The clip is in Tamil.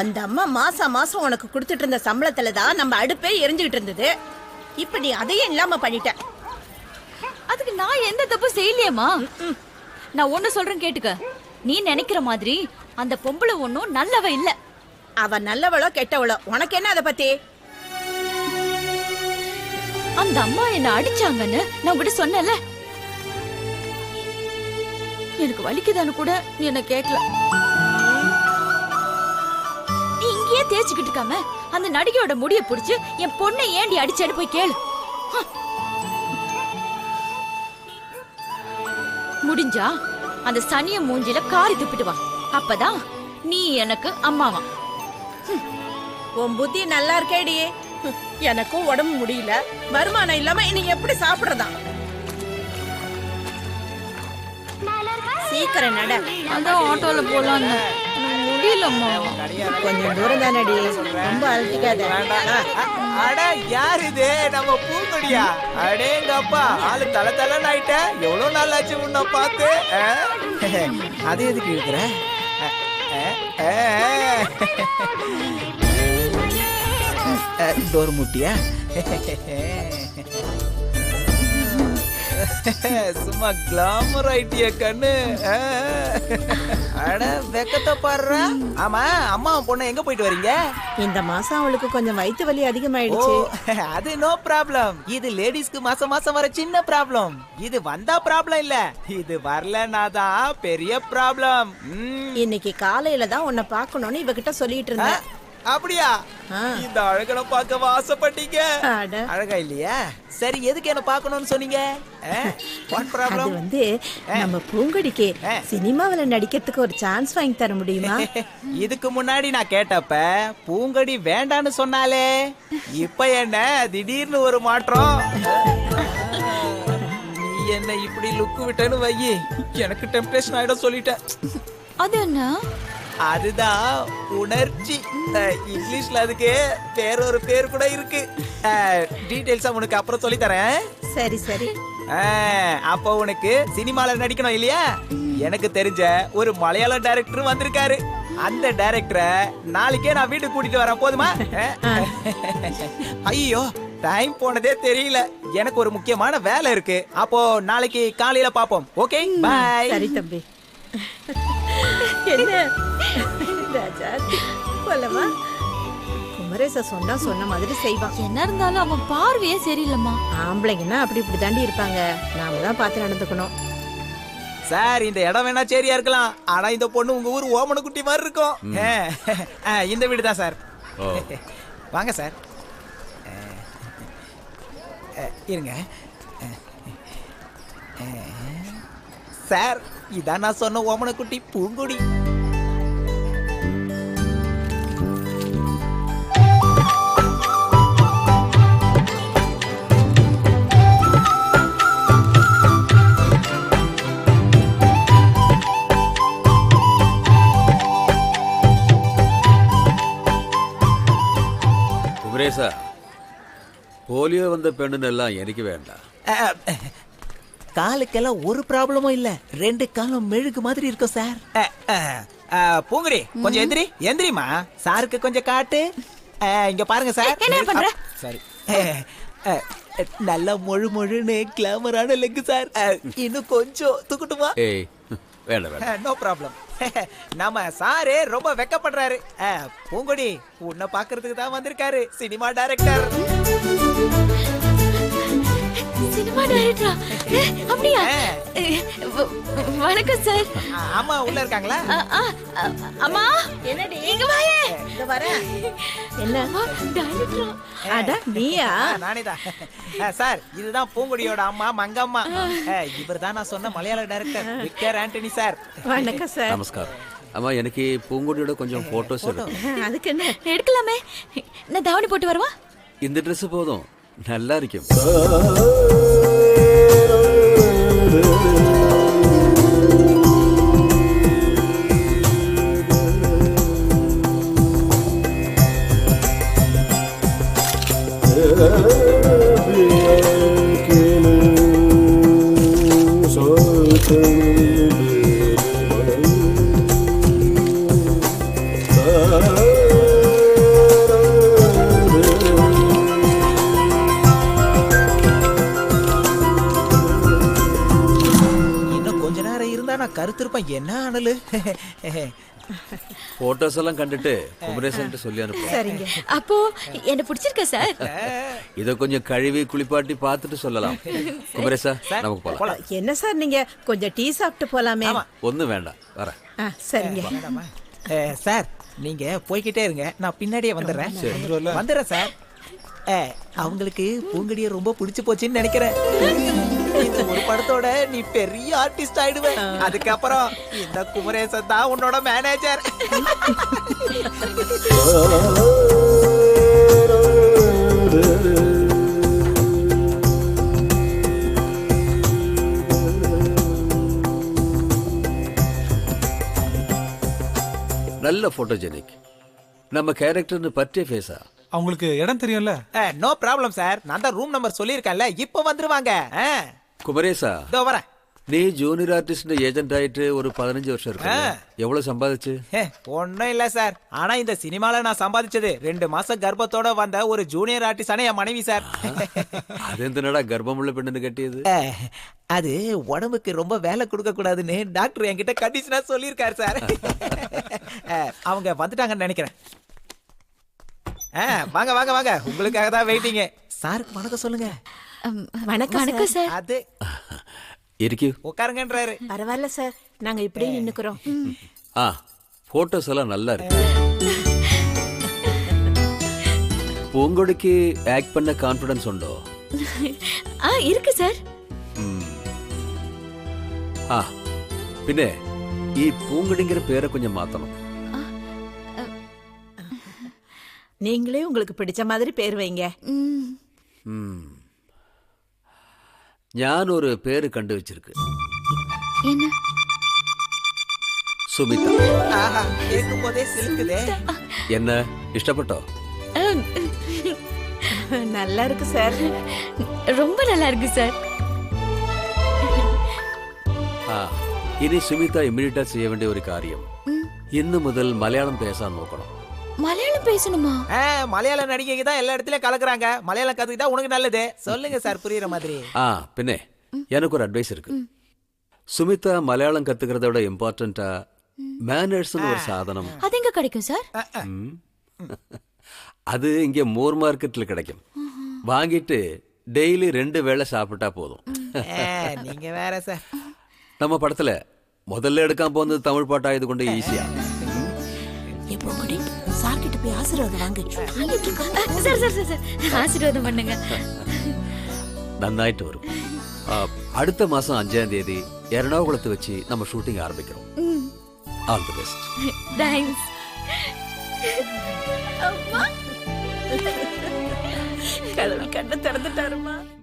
அந்த அம்மா மாசம் மாசம் உனக்கு கொடுத்துட்டு இருந்த சம்பளத்துல தான் நம்ம அடுப்பே எரிஞ்சுக்கிட்டு இருந்தது. இப்ப நீ அதையும் இல்லாம பண்ணிட்ட. அதுக்கு நான் எந்த தப்பு செய்யலையேம்மா. நான் ஒண்ணு சொல்றேன் கேட்டுக்க. நீ நினைக்கிற மாதிரி அந்த பொம்பளை ஒண்ணும் நல்லவ இல்ல. அவ நல்லவளோ கெட்டவளோ உனக்கு என்ன அதை பத்தி? அந்த அம்மா என்ன அடிச்சாங்கன்னு நான் உங்ககிட்ட சொன்னல. எனக்கு வலிக்குதான்னு கூட நீ என்ன கேட்கல. நீ இங்கேயே தேய்ச்சிக்கிட்டு இருக்காம அந்த நடிகையோட முடிய புடிச்சு என் பொண்ணை ஏண்டி அடிச்சாடு போய் கேளு. முடிஞ்சா அந்த சனிய மூஞ்சில காரி துப்பிட்டு வா. அப்பதான் நீ எனக்கு அம்மாவா. உன் புத்தி நல்லா இருக்கேடி. எனக்கும் உடம்பு முடியல, வருமானம் இல்லாம இனி எப்படி சாப்பிடுறதா? சீக்கிரம் நட. அதான் ஆட்டோல போலான்னு முடியலம்மா. கொஞ்சம் தூரம் தானடி, ரொம்ப அழட்டிக்காத. அட யார் இது? நம்ம பூங்கொடியா? அடேங்கப்பா, ஆளு தல தலன்னு ஆயிட்ட. எவ்வளவு நாள் ஆச்சு உன்னை பார்த்து. அது எதுக்கு இருக்கிற? டோர் முட்டியா? சும்மா கிளாமர் ஆயிட்டிய கண்ணு. அட வெக்கத்தை பாடுற. ஆமா, அம்மா பொண்ணு எங்க போயிட்டு வரீங்க? இந்த மாசம் அவளுக்கு கொஞ்சம் வயிற்று வலி அதிகமாயிடுச்சு. அது நோ ப்ராப்ளம். இது லேடிஸ்க்கு மாசம் மாசம் வர சின்ன ப்ராப்ளம். இது வந்தா ப்ராப்ளம் இல்ல, இது வரலனா தான் பெரிய ப்ராப்ளம். இன்னைக்கு காலையில தான் உன்னை பார்க்கணும்னு இவகிட்ட சொல்லிட்டு இருந்தேன். அப்படியா? இந்த அழகனை பார்க்க ஆசைப்பட்டீங்க. அழகா இல்லையா? சரி, எதுக்கு என்ன பார்க்கணும்னு சொன்னீங்க? அது வந்து நம்ம பூங்கொடிக்கு சினிமாவில நடிக்கிறதுக்கு ஒரு சான்ஸ் வாங்கி தர முடியுமா? இதுக்கு முன்னாடி நான் கேட்டப்ப பூங்கொடி வேண்டான்னு சொன்னாலே, இப்ப என்ன திடீர்னு ஒரு மாற்றம்? நீ என்ன இப்படி லுக்கு விட்டேன்னு வை, எனக்கு டெம்ப்டேஷன் ஆயிடும் சொல்லிட்டேன். அது என்ன? அதுதான் உணர்ச்சி. இங்கிலீஷ்ல அதுக்கு வேறொரு பேர் கூட இருக்கு. டீடைல்ஸா உனக்கு அப்புறம் சொல்லி தரேன். சரி சரி. அப்போ உனக்கு சினிமால நடிக்கணும் இல்லையா? எனக்கு தெரிஞ்ச ஒரு மலையாள டைரக்டர் வந்திருக்காரு. அந்த டைரக்டரை நாளைக்கே நான் வீட்டுக்கு கூட்டிட்டு வரேன், போதுமா? ஐயோ, டைம் போனதே தெரியல. எனக்கு ஒரு முக்கியமான வேலை இருக்கு. அப்போ நாளைக்கு காலையில பாப்போம். Okay, bye. சரி தம்பி. என்ன ராஜா போலமா? குமரேச சொன்ன மாதிரி செய்வான். என்ன இருந்தாலும் அவன் பார்வையே சரியில்லம்மா. ஆம்பளைங்கன்னா அப்படி இப்படி தாண்டி இருப்பாங்க. நாம தான் பார்த்து நடந்துக்கணும். சார், இந்த இடம் வேணா சரியா இருக்கலாம், ஆனா இந்த பொண்ணு உங்க ஊர் ஓமன குட்டி மாதிரி இருக்கும். இந்த வீடு தான் சார். வாங்க சார். இருங்க சார், இதான் நான் சொன்ன ஓமன குட்டி பூங்கொடி. குமரேசா, போலியோ வந்த பெண்ணுன்னெல்லாம் எனக்கு வேண்டாம். காலுக்கெல்லாம் ஒரு ப்ராப்ளமும் இல்ல, 2 காலம் மெழுகு மாதிரி இருக்கும் சார். பூங்குடி, கொஞ்சம் எந்திரி. எந்திரிமா, சாருக்கு கொஞ்சம் காட்டு. இங்க பாருங்க சார். என்ன பண்ற? சரி, நல்ல மொழுன்னு கிளாமரான லெக் சார். இன்னும் கொஞ்சம் தூக்கட்டுமா? ஏய், வேண்டாம் வேண்டாம். No problem. நம்ம சாரு ரொம்ப வெக்கப்படுறாரு. பூங்குடி, உன்னை பாக்குறதுக்கு தான் வந்திருக்காரு சினிமா டைரக்டர். சினிமா டைரக்டரா? அப்படியா? வணக்கம் சார். அம்மா உள்ள இருக்காங்களா? அம்மா, என்னடி? இங்க வாயே. இங்க வரேன். என்ன டைரக்டரா? அட நீயா? நானே தான் சார். இதுதான் பூங்குடியோட அம்மா மங்கம்மா. இவர் தான் நான் சொன்ன மலையாள டைரக்டர் விக்டர் ஆண்டனி சார். வணக்கம் சார். நமஸ்காரம். அம்மா, எனக்கு பூங்கொடியோட கொஞ்சம் போட்டோஸ் எடுக்கணும். அதுக்கு என்ன? எடுக்கலாமே. நான் தாவணி போட்டு வரவா? இந்த ட்ரெஸ் போதும், நல்லா இருக்கும். Oh வந்திருப்பான் என்ன அனலு. போட்டோஸ் எல்லாம் கண்டுட்டு குமரேசன் சொல்லி அனுப்புறேன். சரிங்க. அப்போ என்ன பிடிச்சிருக்கா சார்? இத கொஞ்சம் கழுவி குளிப்பாட்டி பார்த்துட்டு சொல்லலாம். குமரேசா நமக்கு போலாம். என்ன சார் நீங்க கொஞ்சம் டீ சாப்பிட்டு போலாமே. ஒண்ணும் வேண்டாம், வரேன். சரிங்க. சார் நீங்க போய்கிட்டே இருங்க, நான் பின்னாடியே வந்துடுறேன். வந்துடுறேன் சார். அவங்களுக்கு பூங்கடிய ரொம்ப பிடிச்சு போச்சுன்னு நினைக்கிறேன். இந்த ஒரு படத்தோட நீ பெரிய ஆர்டிஸ்ட் ஆயிடுவ. அதுக்கப்புறம் இந்த குமரேசன் தான் உன்னோட மேனேஜர். நல்ல போட்டோஜெனிக். நம்ம கேரக்டர்னு பற்றிய ஃபேஸா? அவங்களுக்கு இடம் தெரியும்ல? நோ ப்ராப்ளம் சார், நான் தான் ரூம் நம்பர் சொல்லியிருக்கேன்ல, இப்போ வந்துருவாங்க. குமரேசா, இதோ வரேன். நீ ஜூனியர் ஆர்டிஸ்ட் ஏஜென்ட் ஆயிட்டு ஒரு 15 வருஷம் இருக்கு. எவ்வளவு சம்பாதிச்சு? ஒன்னும் இல்ல சார், ஆனா இந்த சினிமால நான் சம்பாதிச்சது 2 மாசம் கர்ப்பத்தோட வந்த ஒரு ஜூனியர் ஆர்டிஸ்டான என் மனைவி சார். அது எந்தனடா கர்ப்பமுள்ள பெண்ணுன்னு கட்டியது? அது உடம்புக்கு ரொம்ப வேலை கொடுக்க கூடாதுன்னு டாக்டர் என்கிட்ட கண்டிஷனா சொல்லியிருக்காரு சார். அவங்க வந்துட்டாங்கன்னு நினைக்கிறேன். வாங்க வாங்க வாங்க, உங்களுக்காக தான் வெயிட்டிங்க. சாருக்கு வணக்கம் சொல்லுங்க. வணக்கம் சார். அது இருக்கு, உட்காருங்கன்றாரு. பரவாயில்ல சார், நாங்க இப்படியே நின்னுக்கிறோம். போட்டோஸ் எல்லாம் நல்லா இருக்கு. பூங்கொடிக்கு ஆக்ட் பண்ண கான்ஃபிடன்ஸ் உண்டோ? இருக்கு சார். പിന്നെ ഈ പൂങ്കടിங்கிற പേരെ கொஞ்சம் மாத்தணும். நீங்களே உங்களுக்கு பிடிச்ச மாதிரி பேர் வைங்க. ഞാൻ ഒരു പേര് കണ്ടു വെച്ചിருக்கு. என்ன? സുമിത. ஆஹா, கேட்கும்போதே சிலுக்குதே. என்ன இஷ்டப்பட்டோ? நல்லா இருக்கு சார். ரொம்ப நல்லா இருக்கு சார். ഇനി സുമിത ഇമ്മീഡിയറ്റാ ചെയ്യ വേണ്ടിയ ഒരു കാര്യം, ഇന്ന് മുതൽ മലയാളം പേശാൻ നോക്കണം. மலையாளம் பேசணுமா? மலையாள நடிகைக்கு தான் எல்லா இடத்துலயும் கலக்குறாங்க. மலையாளம் கத்துக்கிட்டா உனக்கு நல்லது. சொல்லுங்க சார், புரியுற மாதிரி. പിന്നെ எனக்கு ஒரு அட்வைஸ் இருக்கு. சுமிதா மலையாளம் கத்துக்கிறத விட இம்பார்ட்டன்ட்டா மேனர்ஸ்னு ஒரு சாதனம். அது எங்க கிடைக்கும் சார்? அது இங்க மோர் மார்க்கெட்ல கிடைக்கும். வாங்கிட்டு டெய்லி 2 வேளை சாப்பிட்டா போதும். நீங்க வேற சார். நம்ம படத்துல முதல்ல எடுக்காம போனது தமிழ் பாட்டா, இது கொண்டு ஈஸியா. எப்போடி சார் கிட்ட போய் ஆசீர்வாதம் வாங்க. சார் சார் சார் ஆசீர்வாதம் பண்ணுங்க. நன்னாயிட்டு வரும். அடுத்த மாசம் 5ஆம் தேதி எர்ணாகுளத்தை வச்சு நம்ம ஷூட்டிங் ஆரம்பிக்கிறோம். All the best. தேங்க்ஸ். கடவுள் கண்ணை திறந்துட்டாருமா.